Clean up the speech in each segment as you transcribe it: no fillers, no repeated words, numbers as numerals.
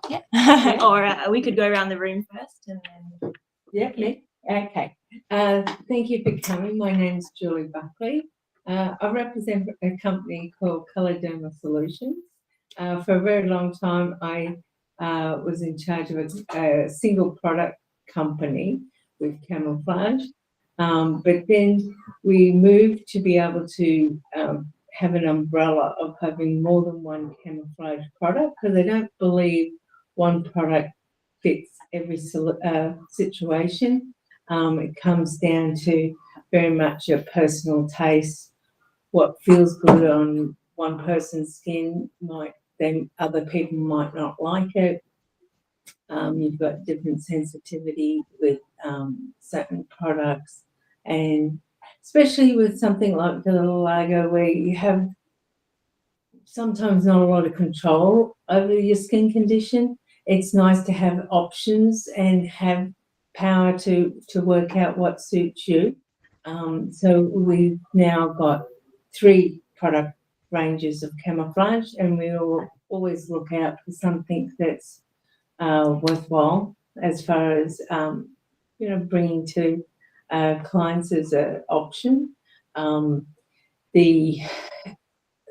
Yeah. Or we could go around the room first and then. Yeah. Okay. Thank you for coming. My name's Julie Buckley. I represent a company called Derma Solutions. For a very long time, I was in charge of a single product company with camouflage. But then we moved to be able to have an umbrella of having more than one camouflage product, because I don't believe one product fits every situation. It comes down to very much your personal taste. What feels good on one person's skin then other people might not like it. You've got different sensitivity with certain products, and especially with something like vitiligo, where you have sometimes not a lot of control over your skin condition. It's nice to have options and have power to work out what suits you. So we've now got 3 product ranges of camouflage, and we will always look out for something that's worthwhile as far as bringing to clients as an option. The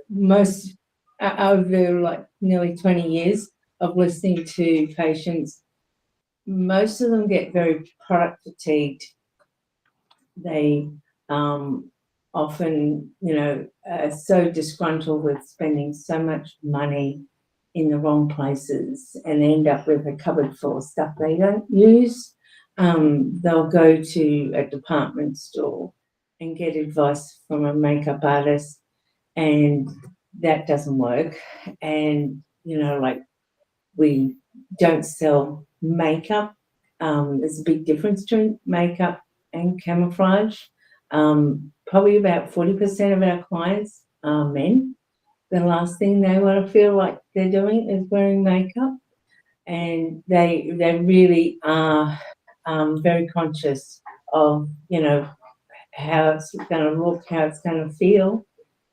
most over nearly 20 years of listening to patients, most of them get very product fatigued. They often, are so disgruntled with spending so much money in the wrong places and end up with a cupboard full of stuff they don't use. They'll go to a department store and get advice from a makeup artist, and that doesn't work. And, we don't sell makeup. There's a big difference between makeup and camouflage. Probably about 40% of our clients are men. The last thing they want to feel like they're doing is wearing makeup, and they really are very conscious of how it's going to look, how it's going to feel.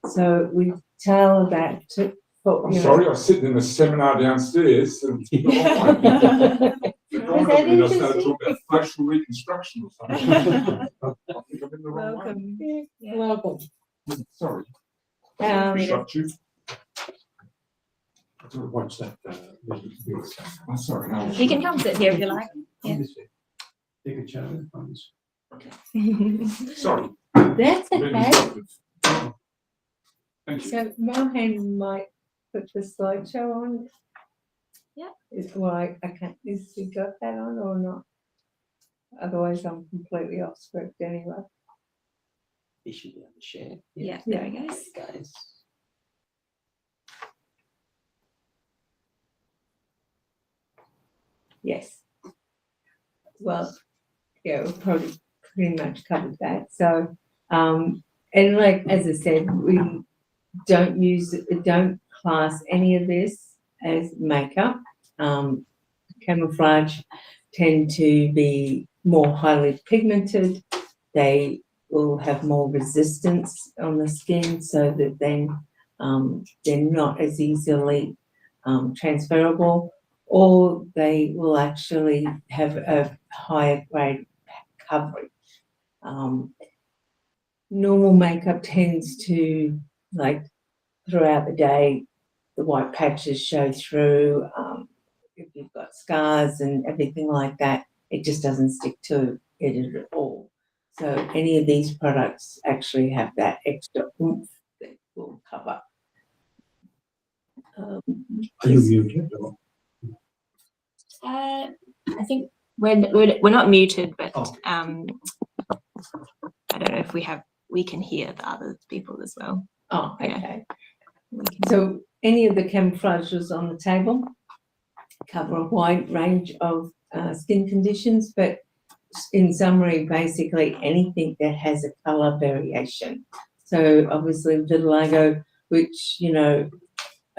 So we tailor that to. I'm sorry, I was sitting in a seminar downstairs. And Is that interesting? talking about facial reconstruction or something. I think I'm in the wrong Welcome. way. Yeah. Welcome. Sorry. Shut you. I don't watch that. I'm sorry. No. You can come sit here if you like. Yeah. You can chat in front. Okay. Sorry. That's okay. Thank you. So Mohan might put the slideshow on. Yeah. Is you got that on or not? Otherwise, I'm completely off script anyway. You should be able to share. Yeah, there we go. Guys. Yes. Well, yeah, we've probably pretty much covered that. So, and as I said, we don't class any of this as makeup. Camouflage tend to be more highly pigmented. They will have more resistance on the skin, so that then they're not as easily transferable, or they will actually have a higher grade coverage. Normal makeup tends to, throughout the day, the white patches show through. If you've got scars and everything like that, it just doesn't stick to it at all. So any of these products actually have that extra oomph that will cover. Are you muted? I think we're not muted, but I don't know if we can hear the other people as well. Oh, okay. Yeah. So any of the camouflages on the table cover a wide range of skin conditions, but in summary, basically anything that has a colour variation. So obviously vitiligo, which,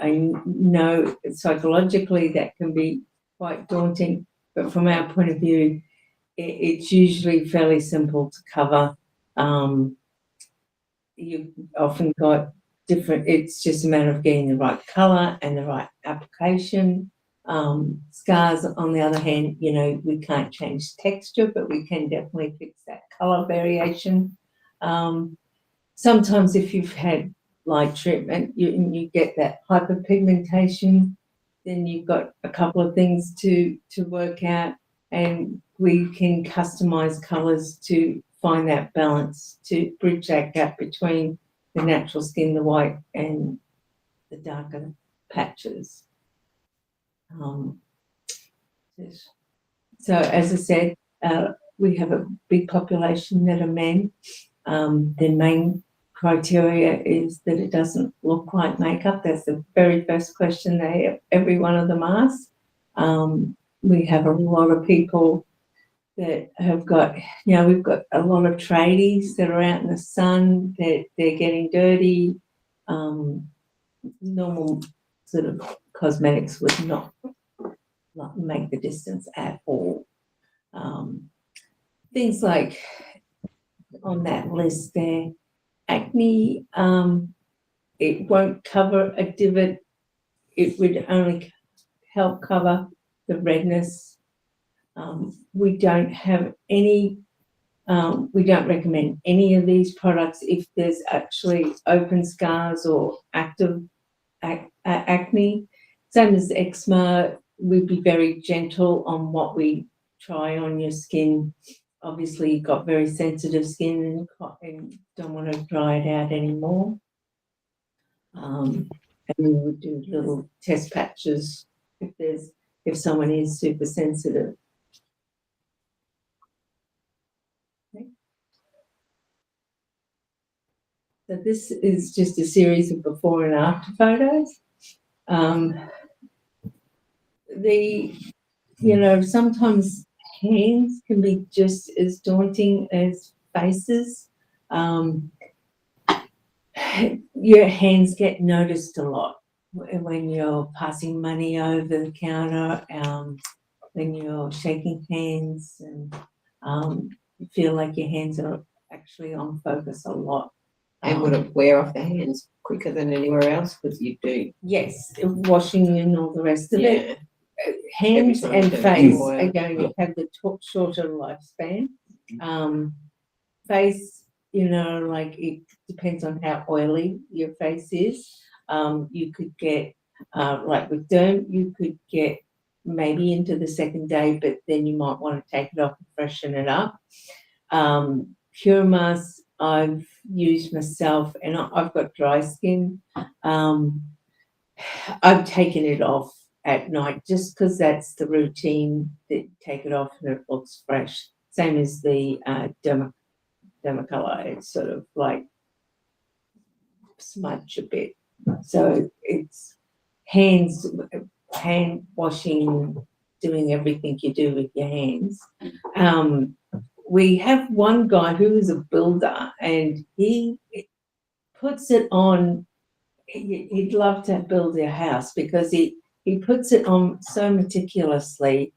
I know psychologically that can be quite daunting, but from our point of view, it's usually fairly simple to cover. You've often got different, it's just a matter of getting the right colour and the right application. Scars, on the other hand, you know, we can't change texture, but we can definitely fix that color variation. Sometimes if you've had light treatment, you get that hyperpigmentation, then you've got a couple of things to work out, and we can customize colors to find that balance, to bridge that gap between the natural skin, the white, and the darker patches. So as I said, we have a big population that are men. Their main criteria is that it doesn't look like makeup. That's the very first question every one of them asks. We have a lot of people that have got, you know, we've got a lot of tradies that are out in the sun, that they're getting dirty. Normal sort of cosmetics would not make the distance at all. Things like on that list there, acne, it won't cover a divot. It would only help cover the redness. We don't have any, we don't recommend any of these products if there's actually open scars or active acne. Same as eczema, we'd be very gentle on what we try on your skin. Obviously, you've got very sensitive skin and don't want to dry it out anymore. And we would do little test patches if someone is super sensitive. Okay. So this is just a series of before and after photos. You know, sometimes hands can be just as daunting as faces. Your hands get noticed a lot when you're passing money over the counter, when you're shaking hands, and you feel like your hands are actually on focus a lot. And would it wear off the hands quicker than anywhere else? Because you do. Yes, washing and all the rest of it. Yeah. Hands Every time and you do face oil. are going to have the shorter lifespan. Face, you know, like it depends on how oily your face is. You could get, like with Derm, you could get maybe into the second day, but then you might want to take it off and freshen it up. Keromask, I've used myself, and I've got dry skin. I've taken it off at night just because that's the routine, that take it off and it looks fresh. Same as the DermaColor, it's sort of like smudge a bit. So it's hand washing, doing everything you do with your hands. We have one guy who is a builder, and he puts it on. He'd love to build a house because he puts it on so meticulously.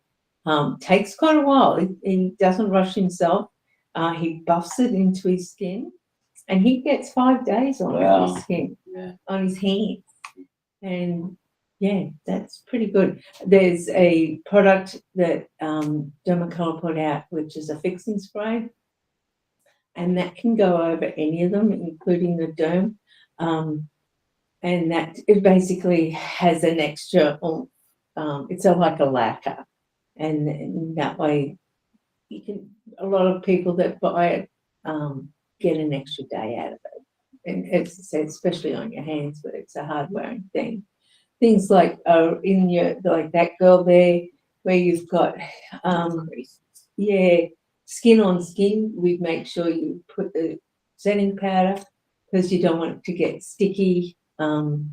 Takes quite a while. He doesn't rush himself. He buffs it into his skin, and he gets 5 days on his skin, on his hands. And yeah, that's pretty good. There's a product that DermaColor put out, which is a fixing spray, and that can go over any of them, including the Derm. And that it basically has an extra, it's like a lacquer, and that way you can. A lot of people that buy it get an extra day out of it, and it's especially on your hands, but it's a hard wearing thing. Things like in your, like that girl there, where you've got skin on skin, we make sure you put the setting powder because you don't want it to get sticky. And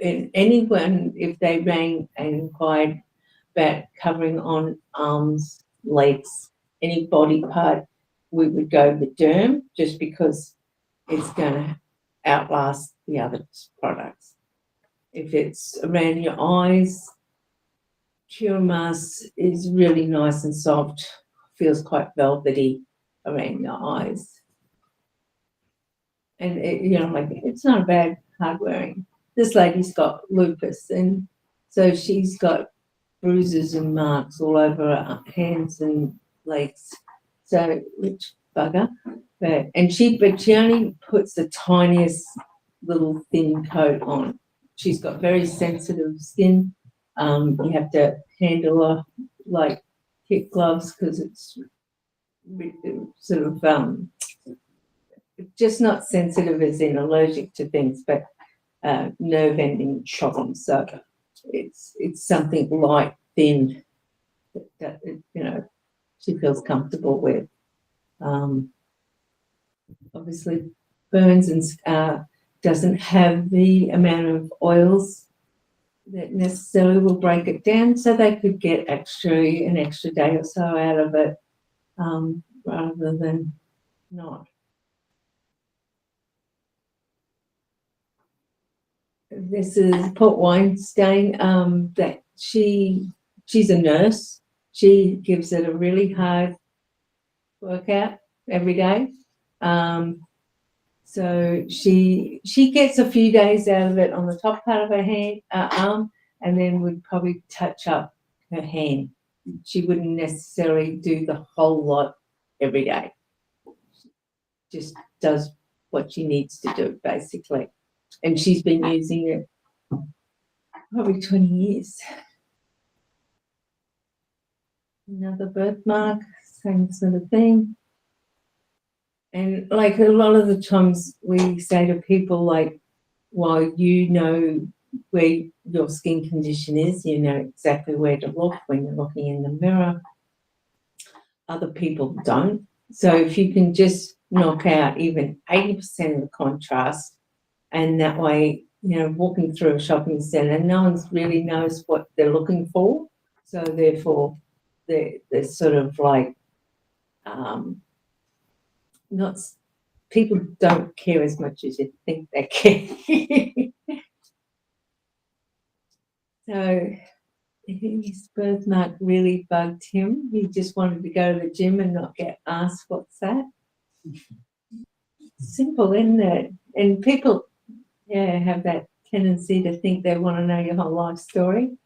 anyone, if they rang and inquired about covering on arms, legs, any body part, we would go the Derm just because it's going to outlast the other products. If it's around your eyes, Keromask is really nice and soft, feels quite velvety around your eyes. And it, you know, like it's not a bad hard wearing. This lady's got lupus, and So she's got bruises and marks all over her hands and legs. So which bugger. But she only puts the tiniest little thin coat on. She's got very sensitive skin. You have to handle her like kit gloves because it's sort of just not sensitive as in allergic to things, but nerve ending problems. So it's something light, thin that she feels comfortable with. Obviously, burns and doesn't have the amount of oils that necessarily will break it down, so they could get an extra day or so out of it rather than not. This is Port Weinstein. That she's a nurse. She gives it a really hard workout every day. So she gets a few days out of it on the top part of her arm, and then would probably touch up her hand. She wouldn't necessarily do the whole lot every day. Just does what she needs to do, basically. And she's been using it probably 20 years. Another birthmark, same sort of thing. And like a lot of the times we say to people, like, while you know where your skin condition is, you know exactly where to look when you're looking in the mirror. Other people don't. So if you can just knock out even 80% of the contrast, and that way, walking through a shopping centre, no one really knows what they're looking for. So therefore, they're sort of like, not, people don't care as much as you think they care. So his birthmark really bugged him. He just wanted to go to the gym and not get asked, what's that? Simple, isn't it? And people, have that tendency to think they want to know your whole life story.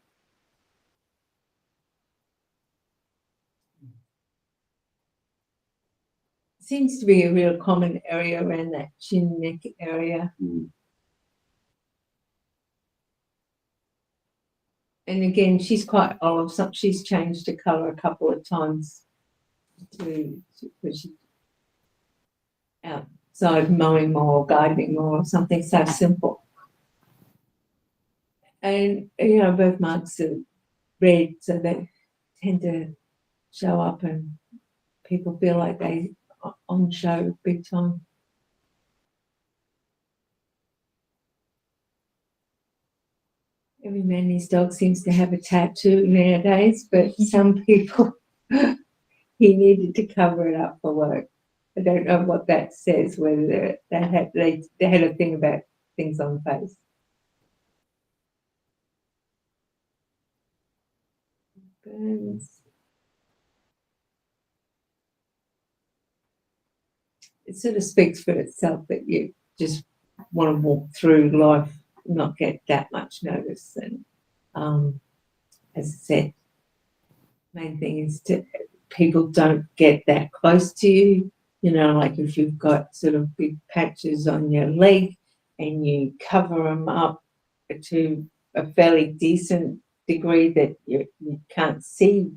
Seems to be a real common area around that chin neck area. And again, she's quite olive. She's changed her colour a couple of times because she's outside mowing more, gardening more, or something so simple. And birthmarks are red, so they tend to show up, and people feel like they are on show big time. Every man and his dog seems to have a tattoo nowadays, but some people, he needed to cover it up for work. I don't know what that says, whether they had a thing about things on face. Burns. It sort of speaks for itself that you just want to walk through life, not get that much notice. And as I said, main thing is people don't get that close to you. Like if you've got sort of big patches on your leg and you cover them up to a fairly decent degree that you can't see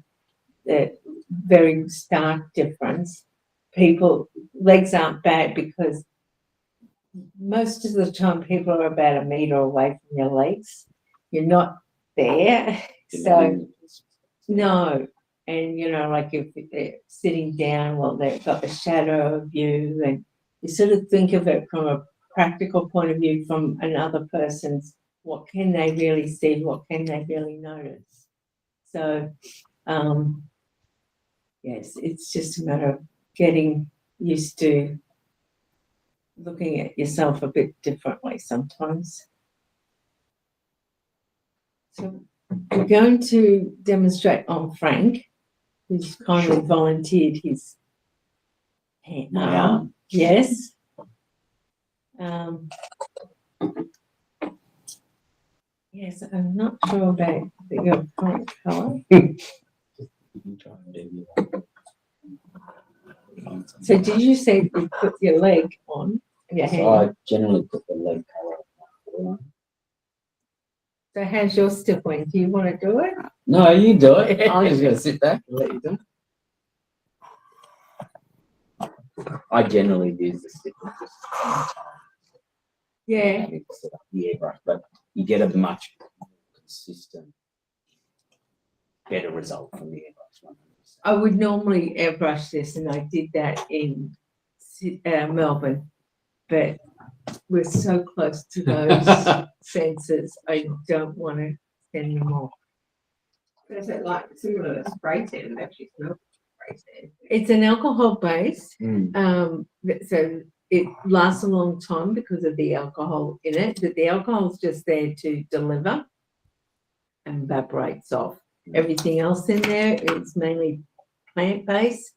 the very stark difference. Legs aren't bad because most of the time people are about a metre away from your legs. You're not there. So, no. And, like if they're sitting down, well, they've got the shadow of you, and you sort of think of it from a practical point of view from another person's, what can they really see? What can they really notice? So, yes, it's just a matter of getting used to looking at yourself a bit differently sometimes. So we're going to demonstrate on Frank, who's kindly volunteered his arm. Yes. Yes, I'm not sure about your current colour. You can try and do your- So did you say you put your leg on your So hand? I generally put the leg colour on my forearm. So how's your stippling? Do you want to do it? No, you do it. I'm just going to sit back and let you do it. I generally use the sticker just Yeah. mix it up the airbrush, but you get a much more consistent, better result from the airbrush one. I would normally airbrush this, and I did that in Melbourne, but we're so close to those sensors. I don't want to send them off. Is it like similar to spray tan? Actually, it's not spray tan. It's an alcohol base, Mm. so it lasts a long time because of the alcohol in it. But the alcohol's just there to deliver and evaporates off. Everything else in there is mainly plant-based.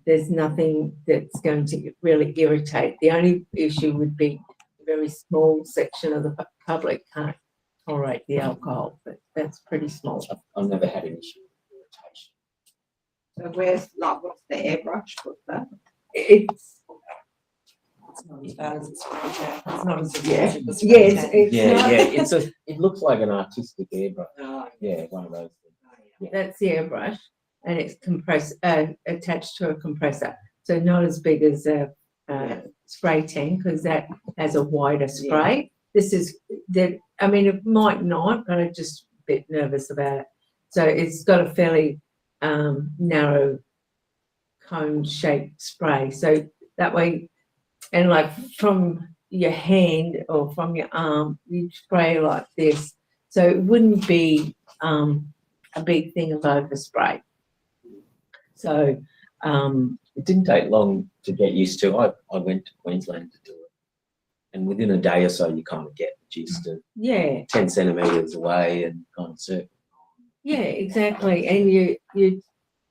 There's nothing that's going to really irritate. The only issue would be a very small section of the public can't tolerate the alcohol, but that's pretty small. I've never had an issue with irritation. So where's like what's the airbrush put that? It's It's not as bad as it's spray tan. It's not as Yeah. aggressive as spray yes, tan. it's Yeah, not, yeah. It looks like an artistic airbrush. Oh, Yeah, one of those things. that's the airbrush, and it's attached to a compressor, so not as big as a spray tan because that has a wider spray. This is that. I mean, it might not, but I'm just a bit nervous about it. So it's got a fairly narrow cone-shaped spray, so that way, and like from your hand or from your arm, you spray like this, so it wouldn't be a big thing of overspray. So It didn't take long to get used to. I went to Queensland to do it. And within a day or so, you kind of get the gist of yeah, 10 centimetres away and kind of circle. yeah, exactly. And you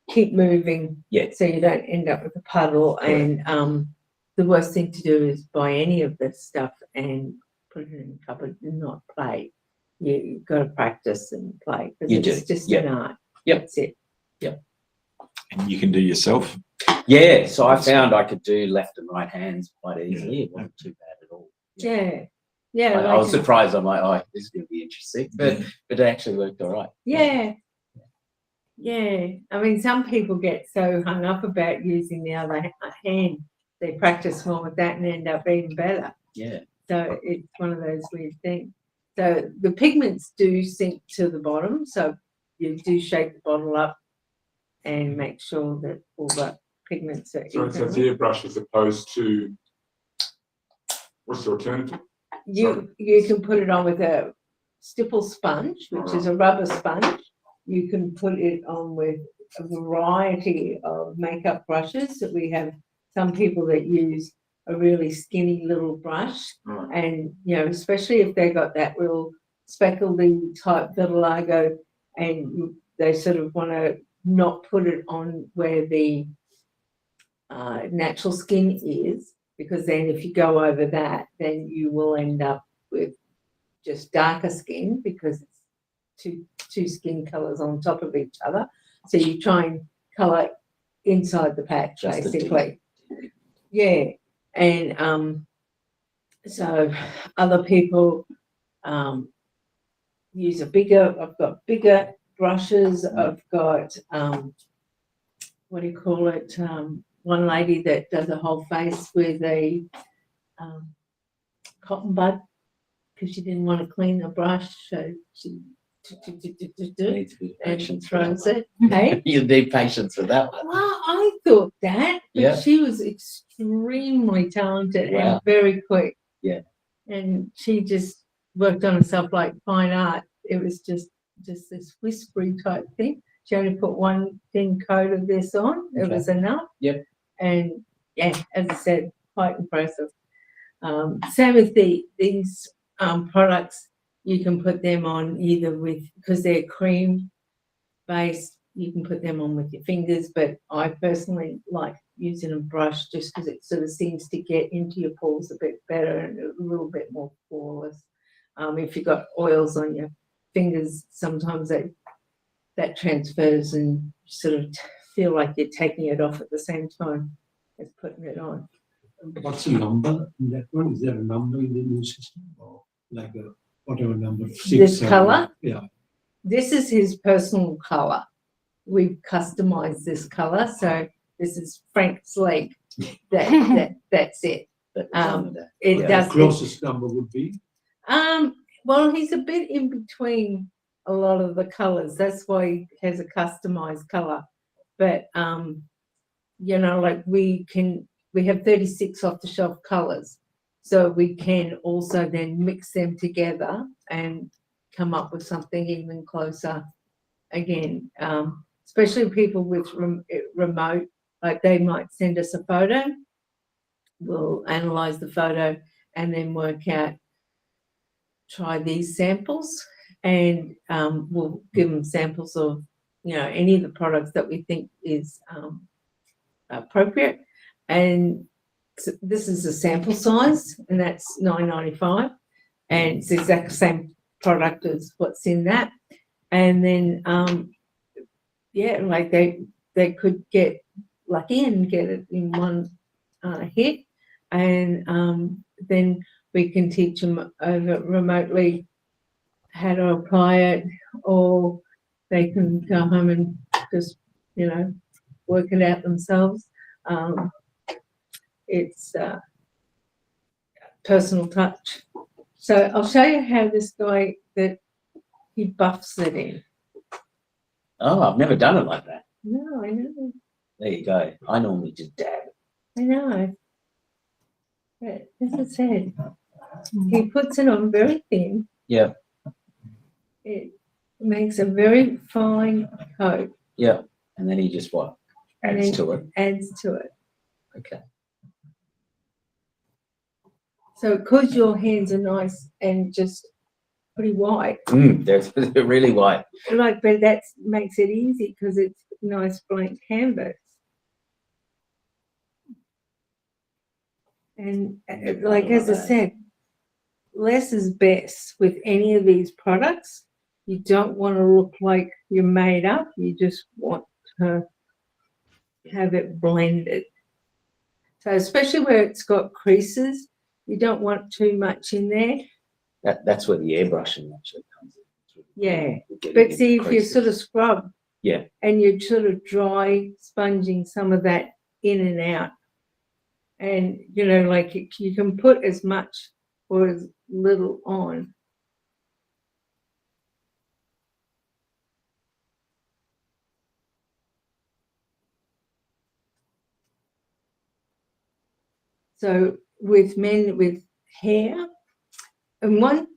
keep moving, Yeah. so you don't end up with a puddle. Correct. And the worst thing to do is buy any of this stuff and put it in a cupboard and not play. You've got to practice and play because You it's do, just yep. an art. Yep. That's it. And you can do yourself. Yeah, so I found I could do left and right hands quite easily. It wasn't too bad at all. Yeah, yeah. I like was surprised. I'm like, oh, this is going to be interesting. But it actually worked all right. Yeah. Yeah. I mean, some people get so hung up about using the other hand, they practice more with that and end up even better. Yeah. So it's one of those weird things. So the pigments do sink to the bottom. So you do shake the bottle up and make sure that all the pigments are So it's a evenly. airbrush as opposed to, what's the alternative? You can put it on with a stipple sponge, which is a rubber sponge. You can put it on with a variety of makeup brushes that we have. Some people that use a really skinny little brush, Right. and especially if they got that little speckledy type vitiligo, and they sort of want to not put it on where the natural skin is, because then if you go over that, then you will end up with just darker skin because it's two skin colors on top of each other. So you try and color inside the patch, Just a basically. Yeah, and so other people use I've got bigger brushes. I've got what do you call it? One lady that does a whole face with a cotton bud because she didn't want to clean the brush, so she Needs a bit of and patience. throws it. Hey, You need patience for that one. well, I thought that, but Yeah. she was extremely talented Wow. and very quick. Yeah. And she just worked on herself like fine art. It was just this whispery type thing. She only put one thin coat of this on. It Okay. was enough. Yep. And yeah, as I said, quite impressive. Same with these products. You can put them on either because they're cream based, you can put them on with your fingers, but I personally like using a brush just because it sort of seems to get into your pores a bit better and a little bit more flawless. If you've got oils on your fingers, sometimes that transfers and you sort of feel like you're taking it off at the same time as putting it on. What's the number in that one? Is there a number in the new system or like a whatever number? This colour? Yeah. This is his personal colour. We've customised this colour, so this is Frank's leg. That's it. But It The does. closest number would be. Well, he's a bit in between a lot of the colours. That's why he has a customised colour. But you know, like we have 36 off-the-shelf colours, so we can also then mix them together and come up with something even closer. Again, especially people with remote, like they might send us a photo. We'll analyse the photo and then work out, try these samples, and we'll give them samples of, you know, any of the products that we think is appropriate. And so this is a sample size, and that's $9.95, and it's the exact same product as what's in that. And then yeah, like they could get lucky and get it in one hit, and then we can teach them over remotely how to apply it, or they can go home and just, you know, work it out themselves. It's personal touch. So I'll show you how this guy, that he buffs it in. Oh, I've never done it like that. No, I know. There you go. I normally just dab. I know. But as I said, he puts it on very thin. Yeah, It makes a very fine coat yeah. And then he just what? and Adds then to it. adds to it. Okay. So because your hands are nice and just pretty white, They're really white. like, but that makes it easy because it's nice blank canvas. And like, as I said, less is best with any of these products. You don't want to look like you're made up. You just want to have it blended. So especially where it's got creases, you don't want too much in there. That's where the airbrushing actually comes in. Yeah. Getting But in see, if you creases. sort of scrub, Yeah. and you're sort of dry sponging some of that in and out, and you know, like you can put as much or as little on. So with men with hair, and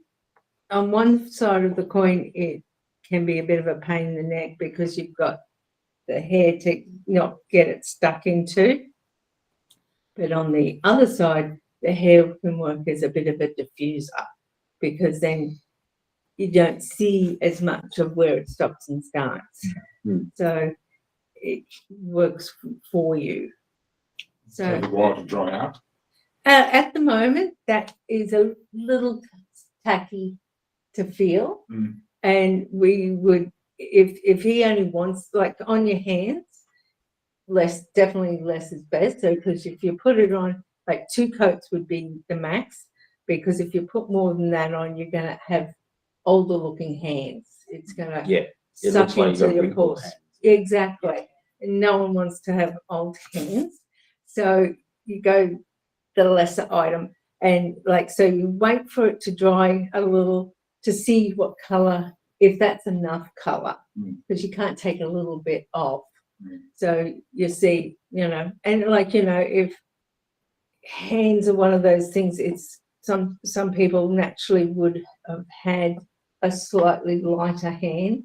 on one side of the coin, it can be a bit of a pain in the neck because you've got the hair to not get it stuck into. But on the other side, the hair can work as a bit of a diffuser because then you don't see as much of where it stops and starts. So it works for you. So So the water dry out. at the moment, that is a little tacky to feel. And we would, if he only wants, like on your hands, definitely less is best. So because if you put it on, like 2 coats would be the max, because if you put more than that on, you're going to have older looking hands. It's going to Yeah. It suck looks like into you've got your wrinkled pores. hands. Exactly. And no one wants to have old hands. So you go the lesser item, and like, so you wait for it to dry a little to see what color, if that's enough color, because you can't take a little bit off. So you see, you know, and like, you know, if hands are one of those things, it's some people naturally would have had a slightly lighter hand.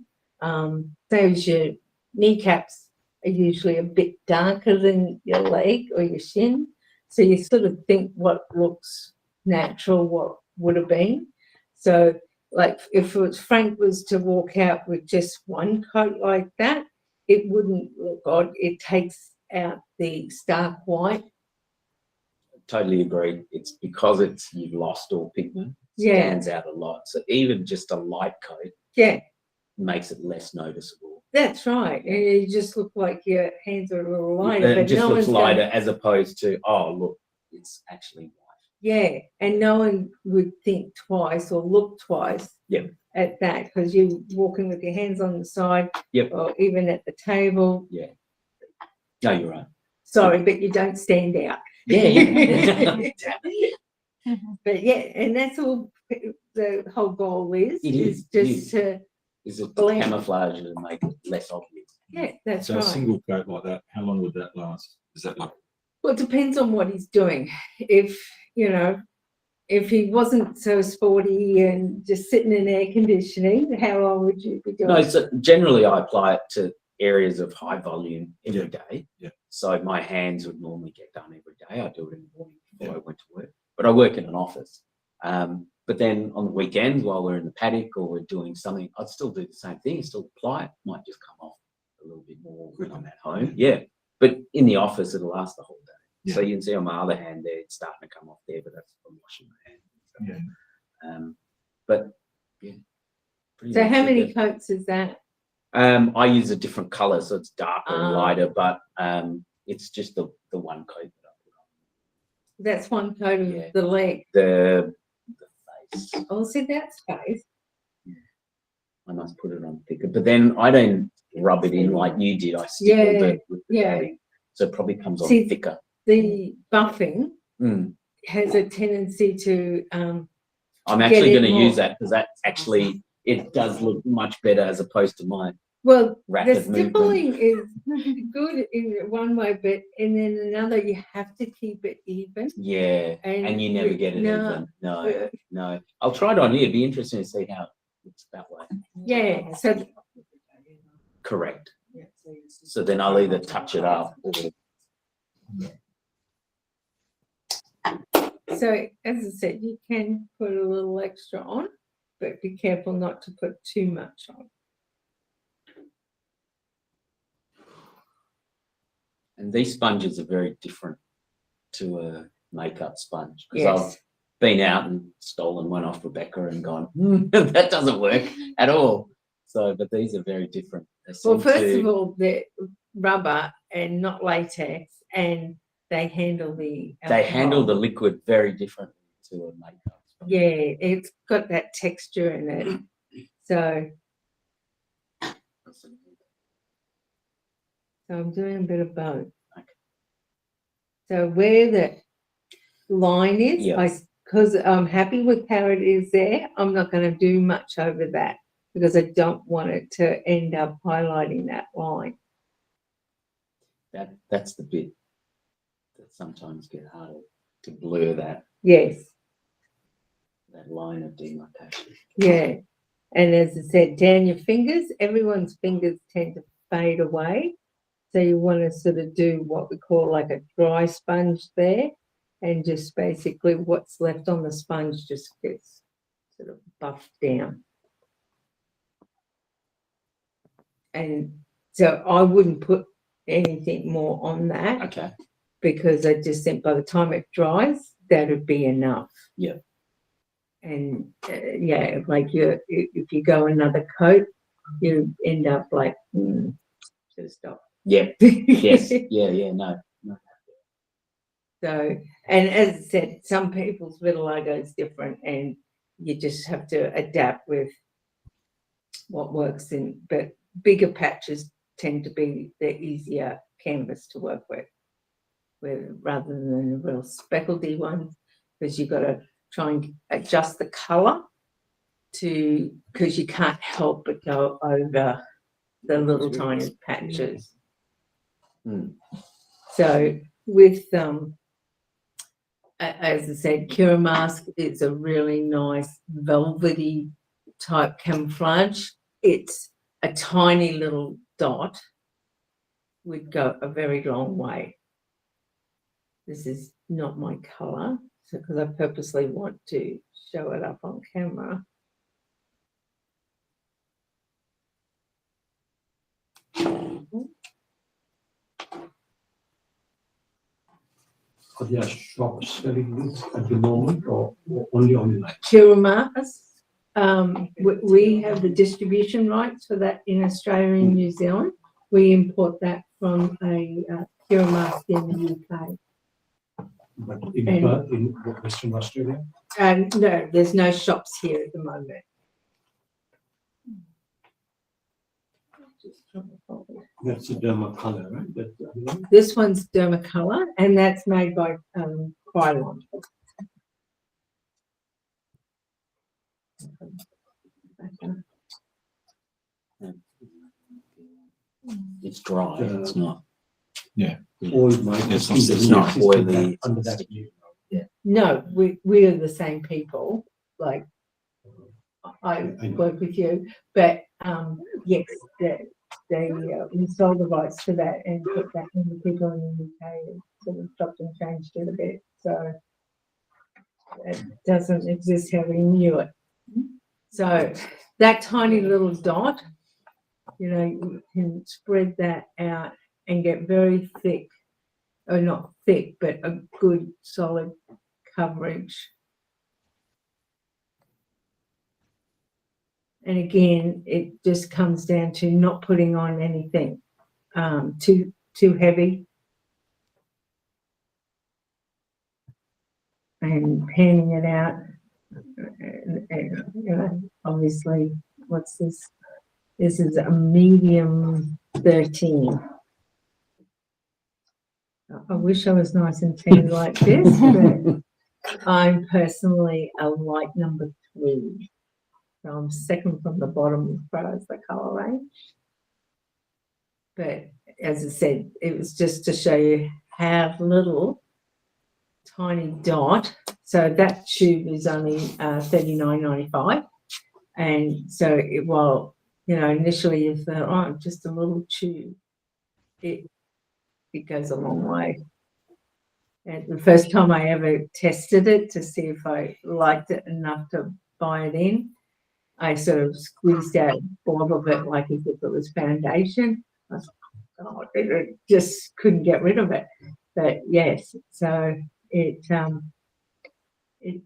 Those your kneecaps are usually a bit darker than your leg or your shin. So you sort of think what looks natural, what would have been. So like if Frank was to walk out with just one coat like that, it wouldn't look odd. It takes out the stark white. Totally agree. It's because you've lost all pigment. Yeah. stands out a lot. So even just a light coat Yeah, makes it less noticeable. that's right. And you just look like your hands are a little lighter, It but just no looks one's going, lighter as opposed to, oh, look, it's actually white. yeah, and no one would think twice or look twice Yep. at that because you're walking with your hands on the side Yep. or even at the table. No, you're right. Sorry, but you don't stand out. Yeah. But yeah, and that's all the whole goal is. It is, it just is. to, Is it Blend. camouflage and make it less obvious? yeah, that's So a right. single coat like that, how long would that last? Is that like Well, it depends on what he's doing. If, you know, if he wasn't so sporty and just sitting in air conditioning, how long would you be doing? No, so generally I apply it to areas of high volume every day. Yeah. So my hands would normally get done every day. I do it in the morning before I went to work. But I work in an office. But then on the weekends while we're in the paddock or we're doing something, I'd still do the same thing, still apply it. Might just come off a little bit more when I'm at home. Yeah. But in the office it'll last the whole day. So you can see on my other hand there, it's starting to come off there, but that's from washing my hands. Yeah. But yeah. pretty So much how it, many yeah. coats is that? I use a different color, so it's darker and Ah. lighter, but it's just the one coat that I put on. That's one coat of Yeah. the leg. The face. Oh, see, that's face. I must put it on thicker, but then I don't rub it in like you did. I stippled Yeah, it with the yeah. thing, so it probably comes on See, thicker. The buffing Mm. has a tendency to I'm get actually it going to more. use that because that actually it does look much better as opposed to mine. well, the Rapid movement. stippling is good in one way, but and then another you have to keep it even. Yeah, and you never get it no, even. No, uh, no. I'll try it on you. It'd be interesting to see how it looks that way. yeah. So Correct. So then I'll either touch it up or so as I said, you can put a little extra on, but be careful not to put too much on. and these sponges are very different to a makeup sponge because I've Yes. been out and stolen one off Rebecca and gone, that doesn't work at all. So, but these are very different. They Well, seem first to- of all, they're rubber and not latex, and they handle the they handle the alcohol. liquid very differently to a makeup sponge. Yeah, it's got that texture in it. So I'm doing a bit of both. Okay. So where the line is, Yeah. because I'm happy with how it is there, I'm not going to do much over that because I don't want it to end up highlighting that line. That's the bit that sometimes get harder to blur that Yes, line of demarcation. yeah. And as I said, down your fingers, everyone's fingers tend to fade away. So you want to sort of do what we call like a dry sponge there, and just basically what's left on the sponge just gets sort of buffed down. And so I wouldn't put anything more on that Okay. because I just think by the time it dries, that would be enough. Yeah. And yeah, like if you go another coat, you end up like, should stop. Yeah. Yes. Yeah. No. So, and as I said, some people's vitiligo is different, and you just have to adapt with what works in. But bigger patches tend to be the easier canvas to work with rather than a real speckledy one, because you've got to try and adjust the colour because you can't help but go over the little tiny patches. Mm. So with as I said, Keromask is a really nice velvety type camouflage. It's a tiny little dot would go a very long way. This is not my colour, so because I purposely want to show it up on camera. are there shops selling this at the moment or only online? Keromask, we have the distribution rights for that in Australia and New Zealand. We import that from a Keromask in the UK. But in And- Perth, in Western Australia? And no, there's no shops here at the moment. That's a DermaColor, right? That's the other one? This one's DermaColor, and that's made by Kryolan. It's dry, it's not. Old might. It's doesn't not exist in oily, that- Under that name. No, we are the same people. Like I I know. work with you, but yes, they installed the rights to that and put that in the people in the UK. Sort of stopped and changed it a bit, so it doesn't exist how we knew it. So that tiny little dot, you can spread that out and get very thick, or not thick, but a good solid coverage. And again, it just comes down to not putting on anything too heavy and panning it out. And, obviously, what's this? This is a medium 13. I wish I was nice and tan like this, but I'm personally a light number 3. So I'm second from the bottom as far as the colour range. But as I said, it was just to show you how little tiny dot. So that tube is only $39.95. And so while, initially you thought, oh, just a little tube, it goes a long way. And the first time I ever tested it to see if I liked it enough to buy it in, I sort of squeezed out a blob of it like as if it was foundation. I was like, oh, it just couldn't get rid of it. But yes, so it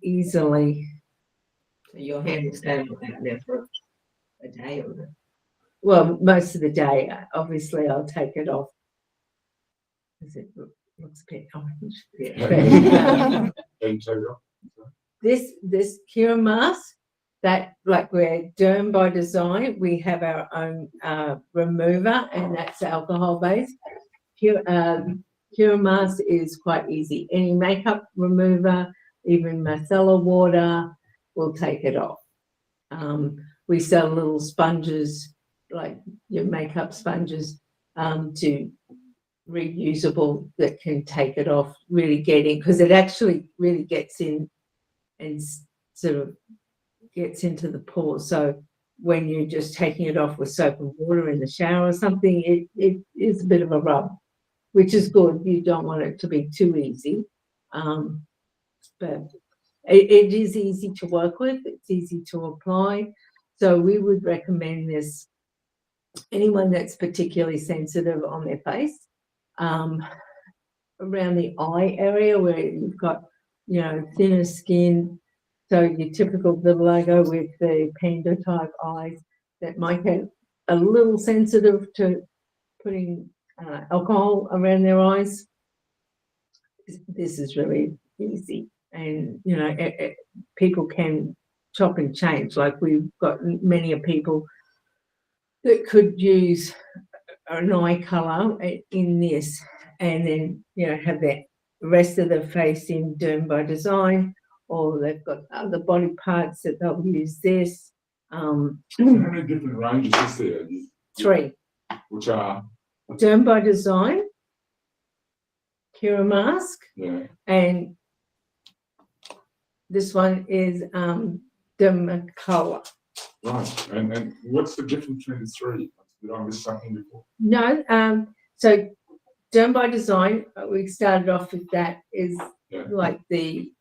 easily. So your hand will stay like that there for a day or Well, most of the day, obviously, I'll take it off. Because it looks a bit orange. Yeah. But, this Keromask, that like we're Derm by design, we have our own remover, and that's alcohol based. Keromask is quite easy. Any makeup remover, even micellar water, will take it off. We sell little sponges, like your makeup sponges, to reusable that can take it off, really getting, because it actually really gets in and sort of gets into the pores. So when you're just taking it off with soap and water in the shower or something, it is a bit of a rub, which is good. You don't want it to be too easy. But it is easy to work with. It's easy to apply. So we would recommend this anyone that's particularly sensitive on their face, around the eye area where you've got, thinner skin. So your typical vitiligo with the panda type eyes that might get a little sensitive to putting alcohol around their eyes. This is really easy, and people can chop and change. Like we've got many people that could use an eye colour in this, and then have the rest of the face in Derm by design, or they've got other body parts that they'll use this. How many different ranges is there? 3. Which are, Derm by design, Keromask, yeah, and this one is DermaColor. right. And what's the difference between the 3? Did I miss something before? No, so Derm by design, we started off with that is Yeah. like the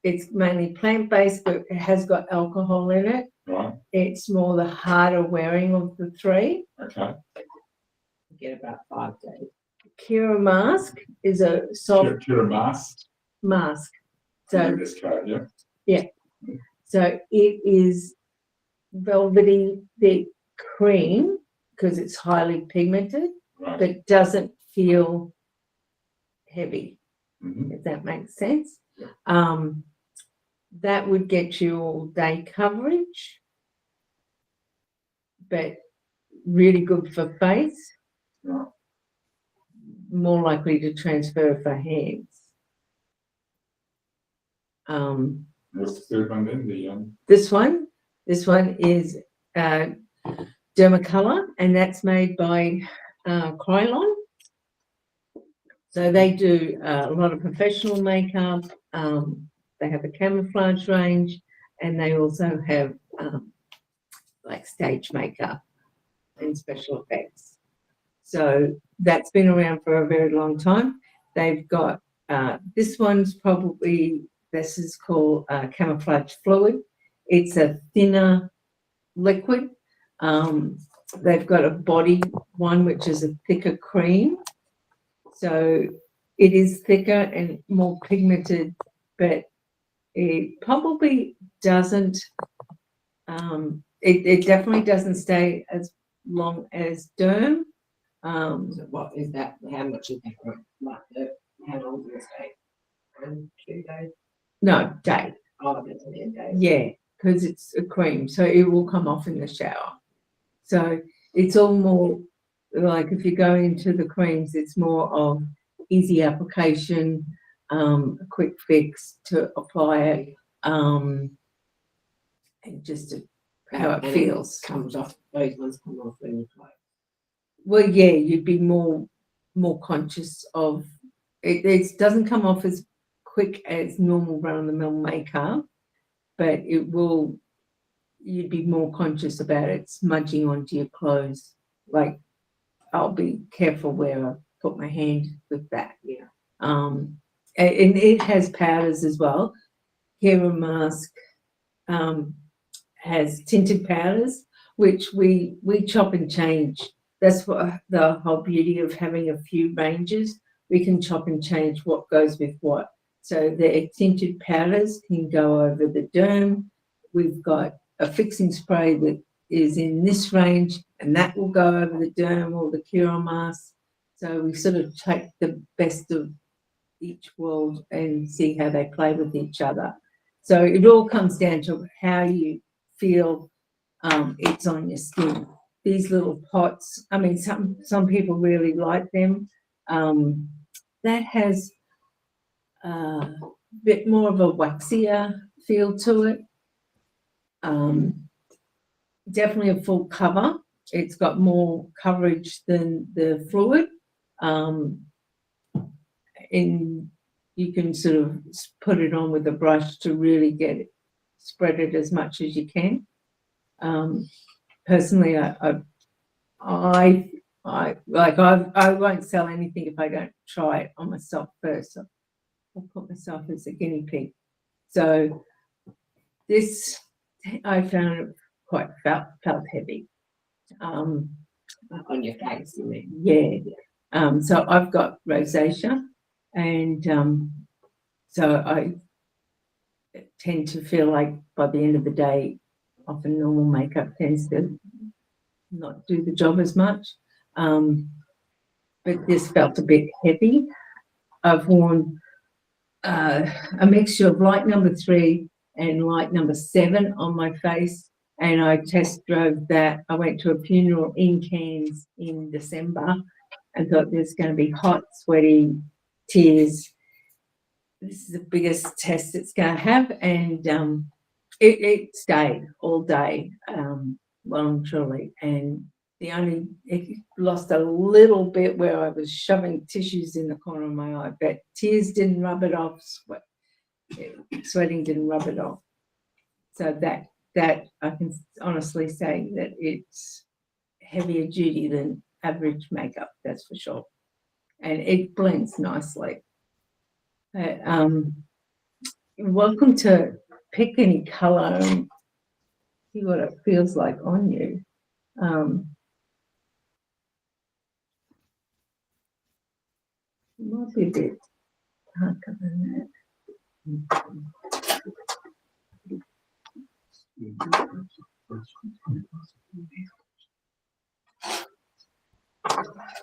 it's mainly plant-based, but it has got alcohol in it. Right, It's more the harder wearing of the 3. okay. get about 5 days. Keromask is a soft Keromask. mask. So Yeah. So it is velvety thick cream because it's highly pigmented, Right. but doesn't feel heavy, Mhm. if that makes sense. That would get you all day coverage, but really good for face, Right. more likely to transfer for hands. What's the third one then? This one is DermaColor, and that's made by Kryolan. So they do a lot of professional makeup. They have a camouflage range, and they also have like stage makeup and special effects. So that's been around for a very long time. They've got this one's this is called camouflage fluid. It's a thinner liquid. They've got a body one which is a thicker cream. So it is thicker and more pigmented, but it probably doesn't, it definitely doesn't stay as long as Derm. So what is that? How much is that? Like how long does it stay? 2 days? No, day. Oh, that's a day. Yeah, because it's a cream, so it will come off in the shower. So it's all more like if you go into the creams, it's more of easy application, a quick fix to apply it, and just how it feels. Comes off, those ones come off when you play. Well, yeah, you'd be more conscious of it. It doesn't come off as quick as normal run-of-the-mill makeup, but it will. You'd be more conscious about it smudging onto your clothes. Like, I'll be careful where I put my hand with that. Yeah. And it has powders as well. Keromask has tinted powders, which we chop and change. That's what the whole beauty of having a few ranges. We can chop and change what goes with what. So the tinted powders can go over the Derm. We've got a fixing spray that is in this range, and that will go over the Derm or the Keromask. So we sort of take the best of each world and see how they play with each other. So it all comes down to how you feel it's on your skin. These little pots, I mean, some people really like them. That has a bit more of a waxier feel to it. Definitely a full cover. It's got more coverage than the fluid. You can sort of put it on with a brush to really get it, spread it as much as you can. Personally, I won't sell anything if I don't try it on myself first. So I'll put myself as a guinea pig. So this, I found it quite felt heavy. On your face, you mean? Yeah. So I've got rosacea, and so I tend to feel like by the end of the day, often normal makeup tends to not do the job as much. But this felt a bit heavy. I've worn a mixture of light number 3 and light number 7 on my face, and I test drove that. I went to a funeral in Cairns in December and thought there's going to be hot, sweaty, tears. This is the biggest test it's going to have, and it stayed all day, well and truly. And it lost a little bit where I was shoving tissues in the corner of my eye, but tears didn't rub it off. Sweating didn't rub it off. So that I can honestly say that it's heavier duty than average makeup, that's for sure. And it blends nicely. You're welcome to pick any colour and see what it feels like on you. Might be a bit darker than that.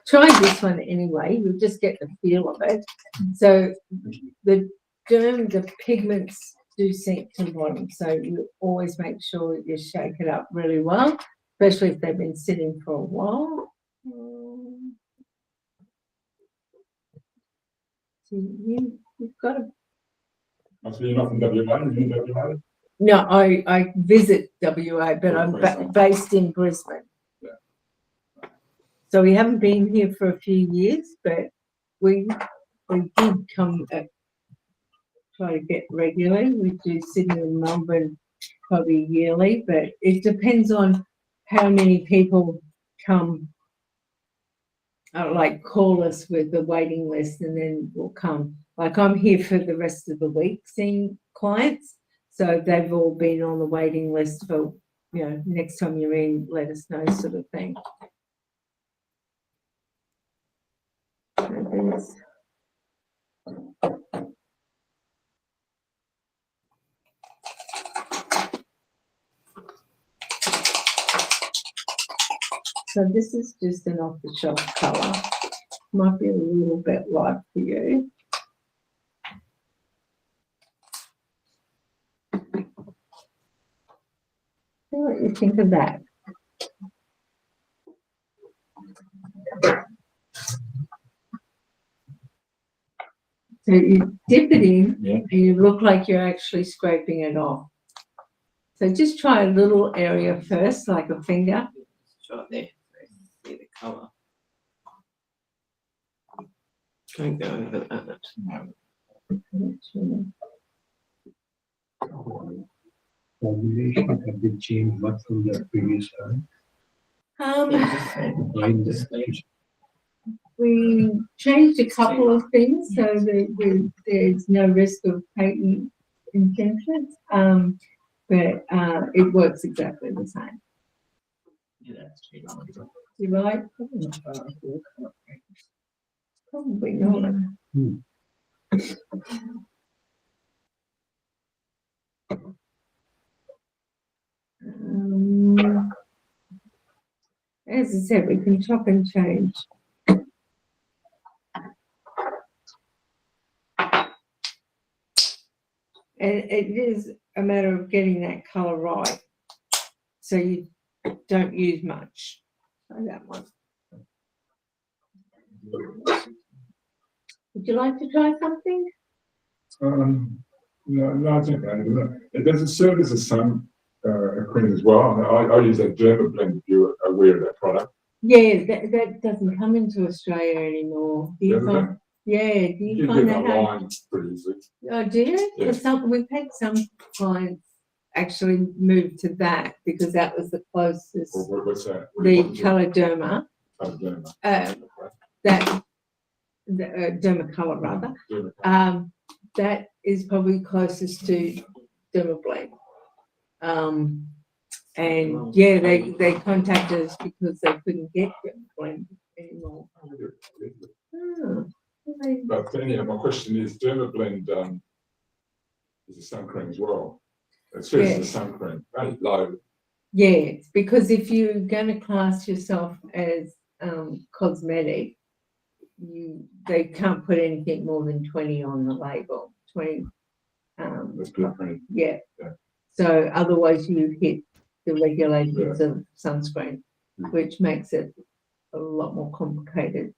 Try this one anyway, you'll just get the feel of it. So the derm, the pigments do sink to the bottom, so you always make sure you shake it up really well, especially if they've been sitting for a while. So you've got to. So you're not from WA, you're in WA? No, I visit WA, but I'm based in Brisbane. Yeah. So we haven't been here for a few years, but we did come try to get regularly. We do Sydney and Melbourne probably yearly, but it depends on how many people come, like call us with the waiting list, and then we'll come. Like I'm here for the rest of the week seeing clients, so they've all been on the waiting list for, you know, next time you're in, let us know, sort of thing. So this is just an off-the-shelf colour. Might be a little bit light for you. See what you think of that. So you dip it in, and you look like you're actually scraping it off. So just try a little area first, like a finger. Right there. See the colour. Don't go over that. Formulation have been changed much from the previous time. Behind this page. We changed a couple of things so that there's no risk of patent infringement, but it works exactly the same. Yeah, that's too long. You like? Probably not. As I said, we can chop and change. And it is a matter of getting that colour right, so you don't use much. Try that one. Would you like to try something? No, I think it doesn't serve as a sun cream as well. I use that Derma blend if you're aware of that product. Yeah, that doesn't come into Australia anymore. Do you Doesn't find? Yeah, do You you can find get that? online pretty easily. Oh, do you? Yeah. For we've had some clients actually move to that because that was the closest. What's that? The colour Derma, Derma. that the DermaColor rather, Derma. that is probably closest to Derma blend. And yeah, they contacted us because they couldn't get Derma blend anymore. But anyhow, my question is, Derma blend is a sun cream as well. It says it's a sun cream, only low. Yeah, because if you're going to class yourself as cosmetic, they can't put anything more than 20 on the label. 20. That's good cream. Yeah. Yeah. So otherwise you hit the regulations of sunscreen, which makes it a lot more complicated.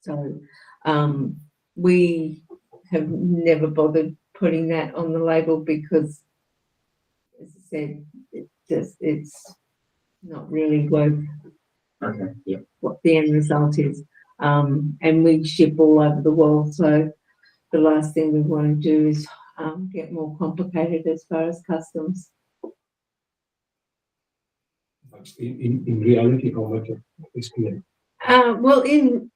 So we have never bothered putting that on the label because, as I said, it's not really worth what the end result is. And we ship all over the world, so the last thing we want to do is get more complicated as far as customs. In reality, how much of SPF? Well, in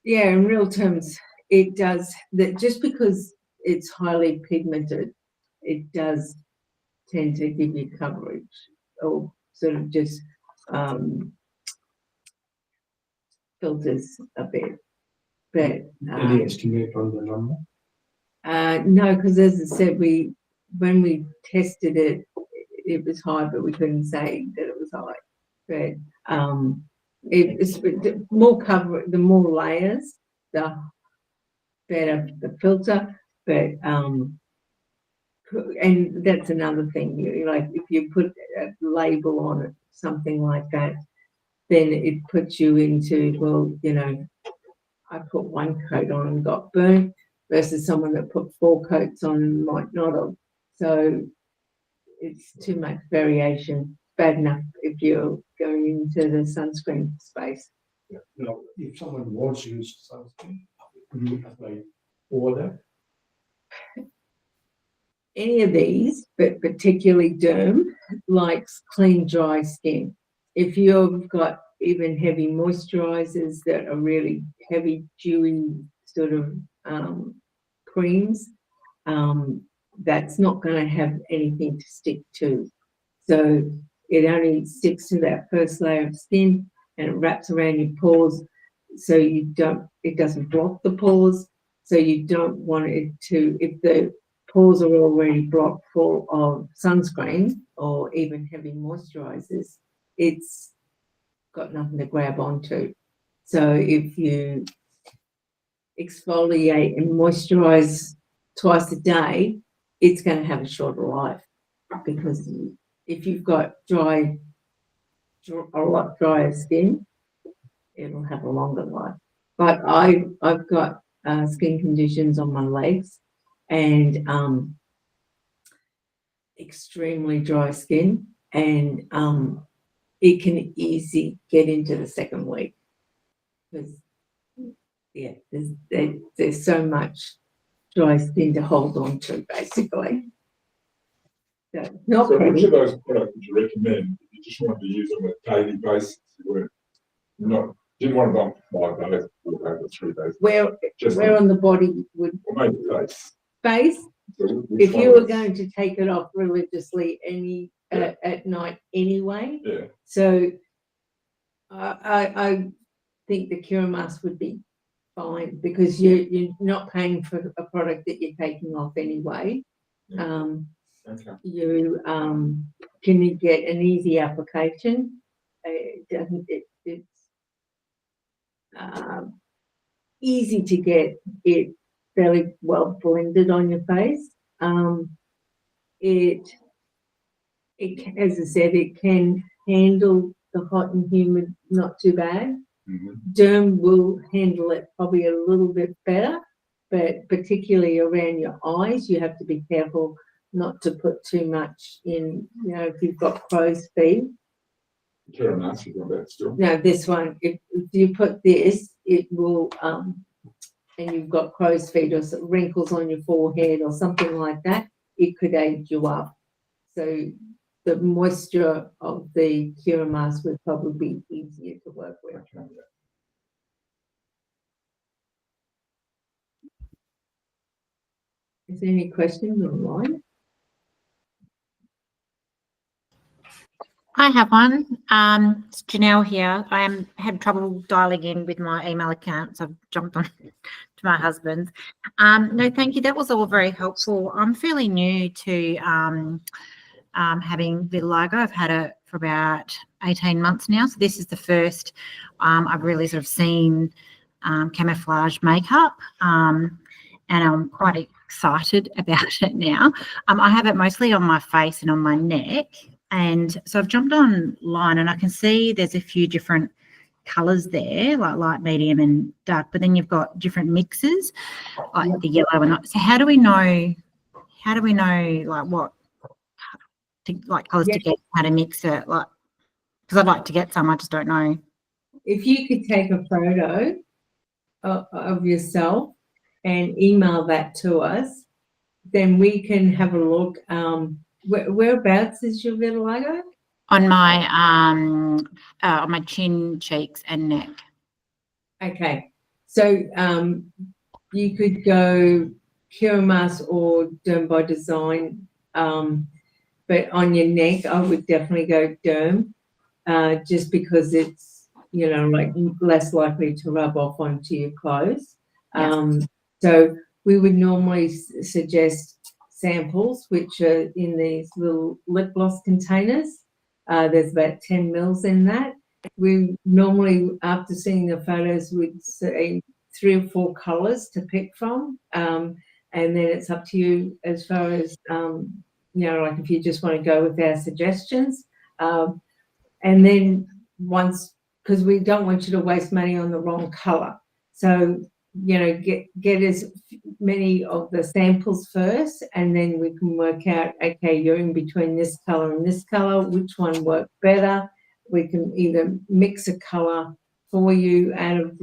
real terms, it does that. Just because it's highly pigmented, it does tend to give you coverage, or sort of just filters a bit. But Any estimate on the number? no, because as I said, when we tested it, it was high, but we couldn't say that it was high. But it's the more cover, the more layers, the better the filter. But and that's another thing. Like if you put a label on it, something like that, then it puts you into, well, you know, I put one coat on and got burnt versus someone that put 4 coats on and might not have. So it's too much variation. Bad enough if you're going into the sunscreen space. Yeah. No, if someone wants to use something, could you apply over that? Any of these, but particularly Derm, likes clean, dry skin. If you've got even heavy moisturizers that are really heavy, dewy sort of creams, that's not going to have anything to stick to. So it only sticks to that first layer of skin and it wraps around your pores, so it doesn't block the pores. So you don't want it to, if the pores are already blocked full of sunscreen or even heavy moisturizers, it's got nothing to grab onto. So if you exfoliate and moisturize twice a day, it's going to have a shorter life, because if you've got a lot drier skin, it'll have a longer life. But I've got skin conditions on my legs and extremely dry skin, and it can easily get into the second week because, yeah, there's so much dry skin to hold on to, basically. So, not So which pretty. of those products would you recommend if you just wanted to use them on a daily basis? You didn't want to buy them for 5 days, 4 days, or 3 days. Where on the body would Or maybe face. face? So which If one you were is- going to take it off religiously at night anyway, Yeah. so I think the Keromask would be fine, because you're not paying for a product that you're taking off anyway. Okay. You can get an easy application. It's easy to get it fairly well blended on your face. As I said, it can handle the hot and humid not too bad. Mhm. Derm will handle it probably a little bit better, but particularly around your eyes, you have to be careful not to put too much in. You know, if you've got crow's feet. Keromask, you've got that still. No, this one, if you put this, it will, and you've got crow's feet or some wrinkles on your forehead or something like that, it could age you up. So the moisture of the Keromask would probably be easier to work with. Okay. Is there any questions online? I have one. It's Janelle here. I had trouble dialing in with my email account, so I've jumped on to my husband's. No, thank you. That was all very helpful. I'm fairly new to having vitiligo. I've had it for about 18 months now. So this is the first I've really sort of seen camouflage makeup, and I'm quite excited about it now. I have it mostly on my face and on my neck. And so I've jumped online and I can see there's a few different colours there, like light, medium and dark, but then you've got different mixes, like the yellow and that. So how do we know like what colours to get, how to mix it? Like, because I'd like to get some, I just don't know. If you could take a photo of yourself and email that to us, then we can have a look. Whereabouts is your vitiligo? On my chin, cheeks and neck. Okay, so you could go Keromask or Derm by Design, but on your neck, I would definitely go Derm, just because it's, you know, like less likely to rub off onto your clothes. So we would normally suggest samples, which are in these little lip gloss containers. There's about 10 mils in that. We normally, after seeing the photos, would say 3 or 4 colours to pick from. And then it's up to you as far as, like if you just want to go with our suggestions. And then once, because we don't want you to waste money on the wrong colour. So, get as many of the samples first, and then we can work out, okay, you're in between this colour and this colour, which one worked better. We can either mix a colour for you out of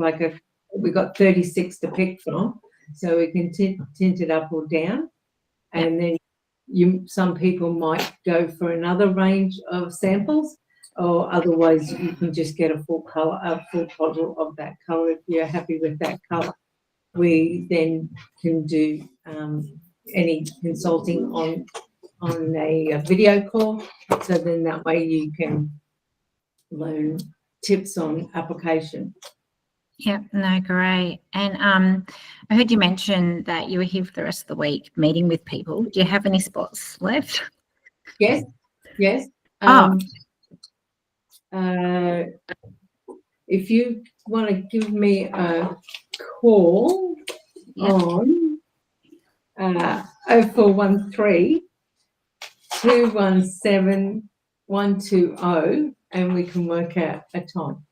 we've got 36 to pick from, so we can tint it up or down. And then some people might go for another range of samples, or otherwise you can just get a full bottle of that colour if you're happy with that colour. We then can do any consulting on a video call, so then that way you can learn tips on application. Yeah, no, great. And I heard you mention that you were here for the rest of the week meeting with people. Do you have any spots left? Yes. If you want to give me a call on 0413 217 120, and we can work out a time.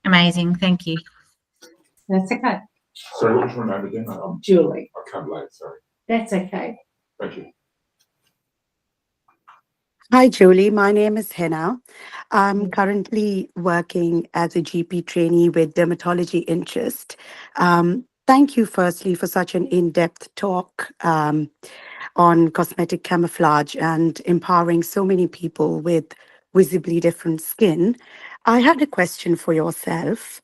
Amazing, thank you. That's okay. Sorry, what's your name again? Julie. I can't late, sorry. That's okay. Thank you. Hi, Julie. My name is Hena. I'm currently working as a GP trainee with dermatology interest. Thank you, firstly, for such an in-depth talk on cosmetic camouflage and empowering so many people with visibly different skin. I had a question for yourself.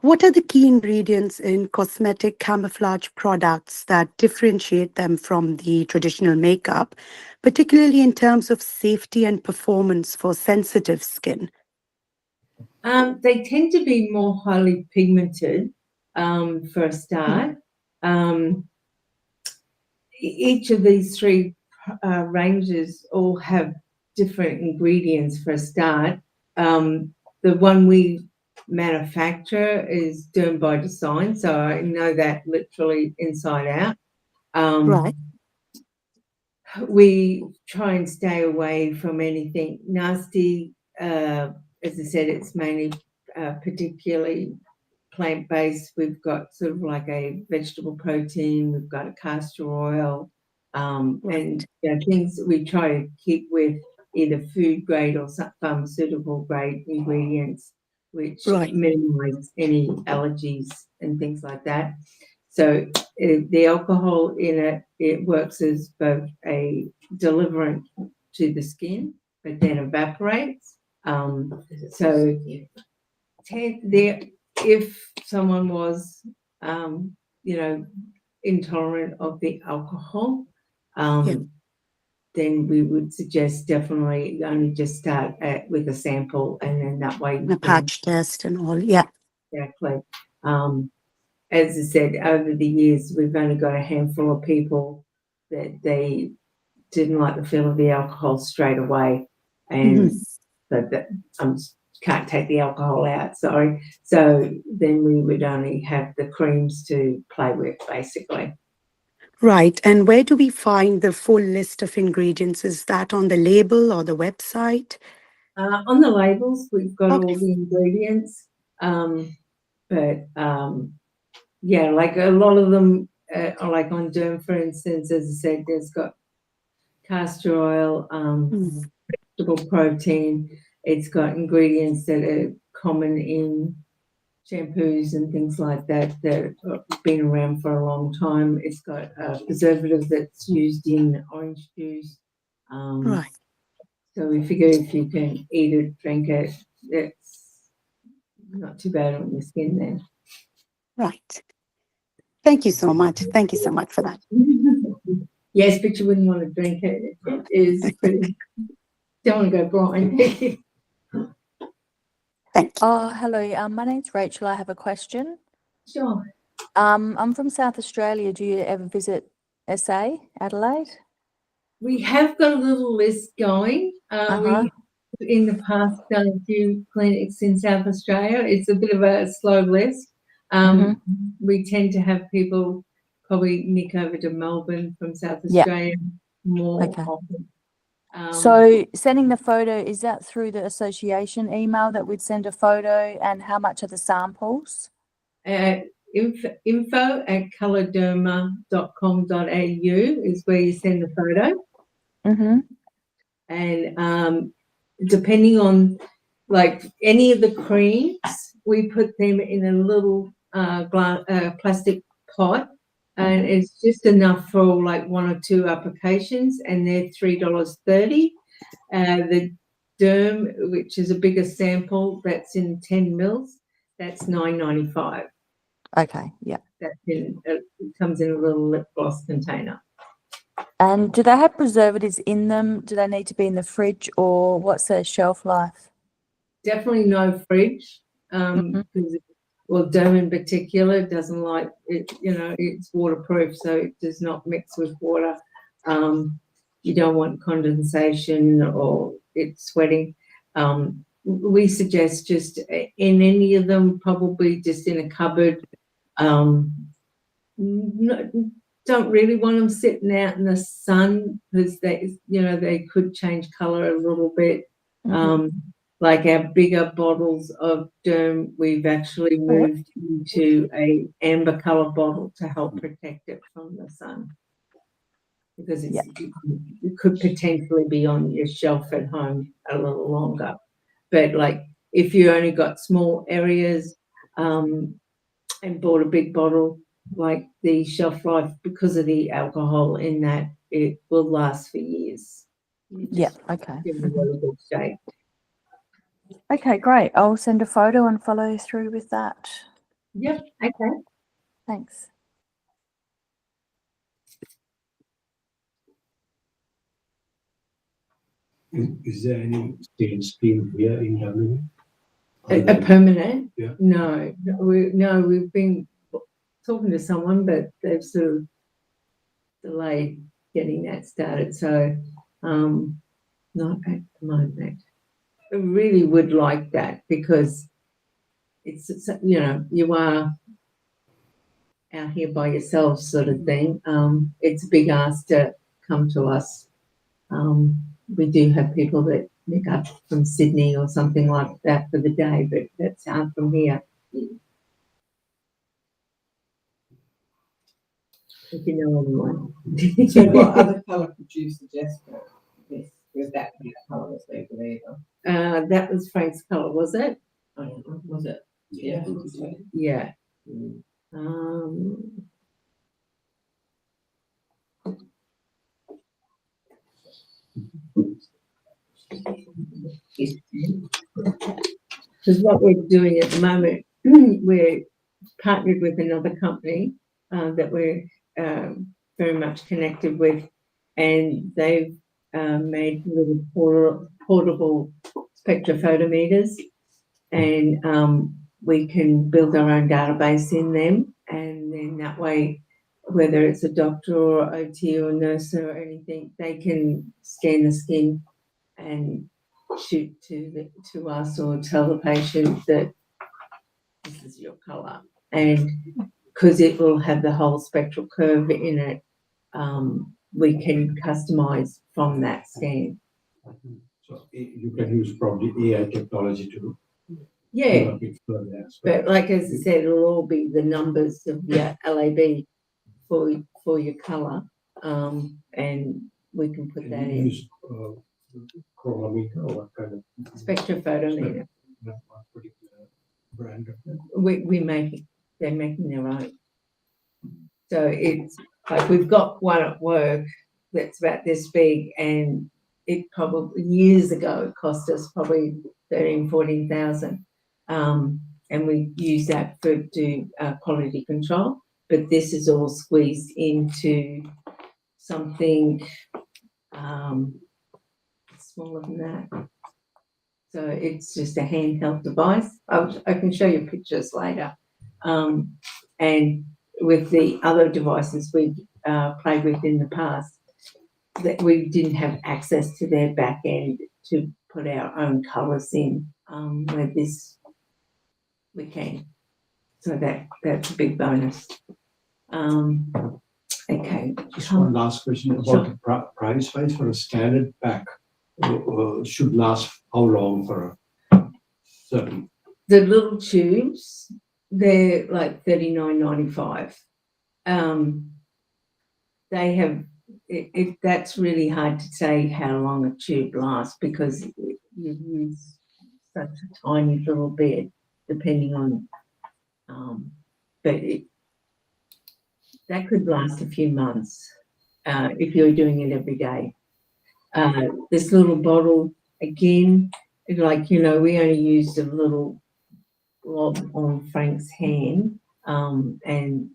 What are the key ingredients in cosmetic camouflage products that differentiate them from the traditional makeup, particularly in terms of safety and performance for sensitive skin? They tend to be more highly pigmented for a start. Each of these 3 ranges all have different ingredients for a start. The one we manufacture is Derm by design, so I know that literally inside out. Right. We try and stay away from anything nasty. As I said, it's mainly particularly plant-based. We've got sort of like a vegetable protein, we've got a castor oil, and things that we try to keep with either food grade or pharmaceutical grade ingredients, which minimize any allergies and things like that. So the alcohol in it works as both a deliverant to the skin, but then evaporates. So if someone was, intolerant of the alcohol, then we would suggest definitely only just start with a sample, and then that way A patch test and all, yeah. Exactly. As I said, over the years, we've only got a handful of people that they didn't like the feel of the alcohol straight away, and so that can't take the alcohol out, sorry. So then we would only have the creams to play with, basically. Right. And where do we find the full list of ingredients? Is that on the label or the website? On the labels, we've got all the ingredients, but like a lot of them, like on Derm, for instance, as I said, there's got castor oil, vegetable protein. It's got ingredients that are common in shampoos and things like that that have been around for a long time. It's got a preservative that's used in orange juice. Right. So we figure if you can eat it, drink it, it's not too bad on your skin then. Right. Thank you so much. Thank you so much for that. Yes, but you wouldn't want to drink it. It is pretty, don't want to go blind. Thank you. Oh, hello. My name's Rachel. I have a question. Sure. I'm from South Australia. Do you ever visit SA, Adelaide? We have got a little list going. Uh-huh. We, in the past, done a few clinics in South Australia. It's a bit of a slow list. We tend to have people probably nick over to Melbourne from South Yeah. Australia more Okay. often. So sending the photo, is that through the association email that we'd send a photo, and how much are the samples? info@colourderma.com.au is where you send the photo. And depending on, like, any of the creams, we put them in a little plastic pot, and it's just enough for like 1 or 2 applications, and they're $3.30. The Derm, which is a bigger sample, that's in 10 mils, that's $9.95. Okay, yeah. That's it comes in a little lip gloss container. And do they have preservatives in them? Do they need to be in the fridge, or what's their shelf life? Definitely no fridge, because, well, Derm in particular doesn't like it. You know, it's waterproof, so it does not mix with water. You don't want condensation or it sweating. We suggest just in any of them, probably just in a cupboard. Don't really want them sitting out in the sun, because they could change color a little bit. Like our bigger bottles of Derm, we've actually moved into a amber color bottle to help protect it from the sun, because it could potentially be on your shelf at home a little longer. But like, if you only got small areas and bought a big bottle, like, the shelf life, because of the alcohol in that, it will last for years. Yeah, okay. In a really good shape. Okay, great. I'll send a photo and follow through with that. Yep, okay. Thanks. Is there any state scheme here in Germany? A permanent? Yeah. No, we've been talking to someone, but they've sort of delayed getting that started. So, not at the moment. I really would like that, because it's, you are out here by yourself, sort of thing. It's a big ask to come to us. We do have people that pick up from Sydney or something like that for the day, but that's hard from here. If you know anyone. So what other colour could you suggest for this? Was that the colour was labelled either? That was Frank's colour, was it? I don't know, was it? Yeah. Yeah. Because what we're doing at the moment, we're partnered with another company that we're very much connected with, and they've made little portable spectrophotometers, and we can build our own database in them, and then that way, whether it's a doctor or OT or nurse or anything, they can scan the skin and shoot to us, or tell the patient that this is your colour. And because it will have the whole spectral curve in it, we can customise from that scan. So you can use probably AI technology to Yeah, go a bit further as well. but like as I said, it'll all be the numbers of your LAB for your colour, and we can put that in. Use chromometer or what kind of Spectrophotometer. Not one particular brand of them. They're making their own. So it's like, we've got one at work that's about this big, and it probably years ago it cost us probably 14,000, and we use that for quality control. But this is all squeezed into something smaller than that. So it's just a handheld device. I can show you pictures later. And with the other devices we played with in the past, that we didn't have access to their back end to put our own colours in. With this, we can. So that's a big bonus. Okay. Just one last question about Sure. the price wise for a standard pack. Should last how long for a certain? The little tubes, they're like $39.95. They have, that's really hard to say how long a tube lasts because you use such a tiny little bit, depending on, but that could last a few months if you're doing it every day. This little bottle, again, like, you know, we only used a little blob on Frank's hand, and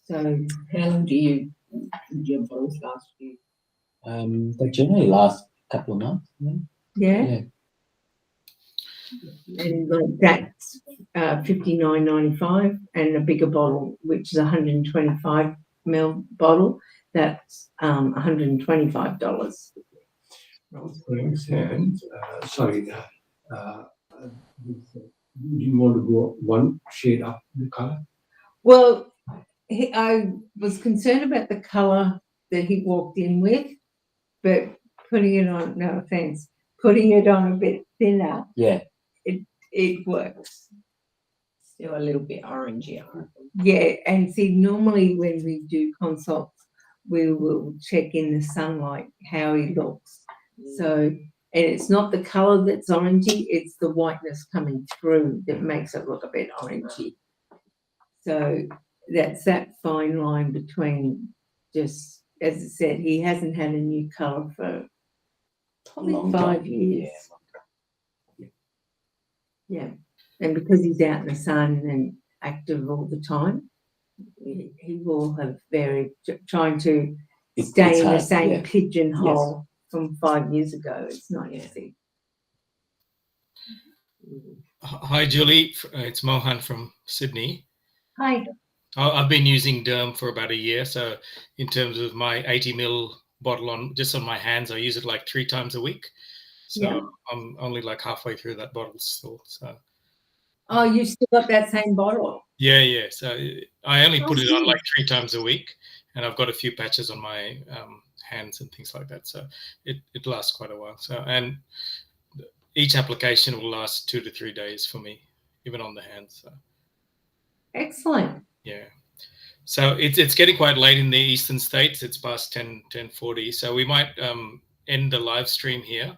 so How long do your bottles last you? They generally last a couple of months. yeah. Yeah. And like that's $59.95, and a bigger bottle, which is 125 ml bottle, that's $125. Frank's hand. Sorry. Do you want to go one shade up the color? Well, I was concerned about the colour that he walked in with, but putting it on, no offence, putting it on a bit thinner, Yeah. it works. Still a little bit orangey, I reckon. Yeah, and see, normally when we do consults, we will check in the sunlight how he looks. So, and it's not the colour that's orangey, it's the whiteness coming through that makes it look a bit orangey. So that's that fine line between just, as I said, he hasn't had a new colour for probably Long 5 time. years. Yeah, and because he's out in the sun and active all the time, he will have trying to stay it's in the hard, same yeah. pigeonhole from 5 years ago. It's not easy. Hi, Julie. It's Mohan from Sydney. Hi. I've been using Derm for about a year. So in terms of my 80 ml bottle just on my hands, I use it like 3 times a week. So Yeah. I'm only like halfway through that bottle still. So. Oh, you still got that same bottle? Yeah. So I only put it on like good. 3 times a week, and I've got a few patches on my hands and things like that. So it lasts quite a while. So, and each application will last 2 to 3 days for me, even on the hands. So. Excellent. Yeah. So it's getting quite late in the eastern states. It's past 10:40. So we might end the live stream here.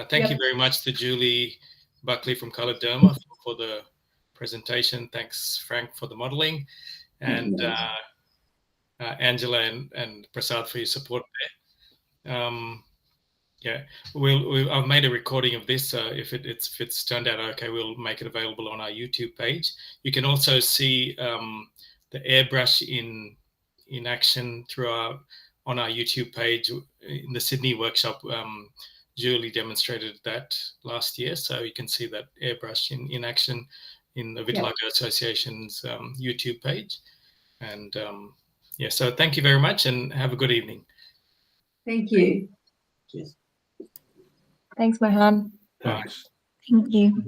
Thank you very much to Julie Buckley from Color Derma for the presentation. Thanks, Frank, for the modeling, and Angela and Prasad for your support there. Yeah, I've made a recording of this. If it's turned out okay, we'll make it available on our YouTube page. You can also see the airbrush in action on our YouTube page in the Sydney workshop. Julie demonstrated that last year, so you can see that airbrush in action in the Vitiligo Association's YouTube page. And yeah, so thank you very much, and have a good evening. Thank you. Cheers. Thanks, Mohan. Thanks. Thank you.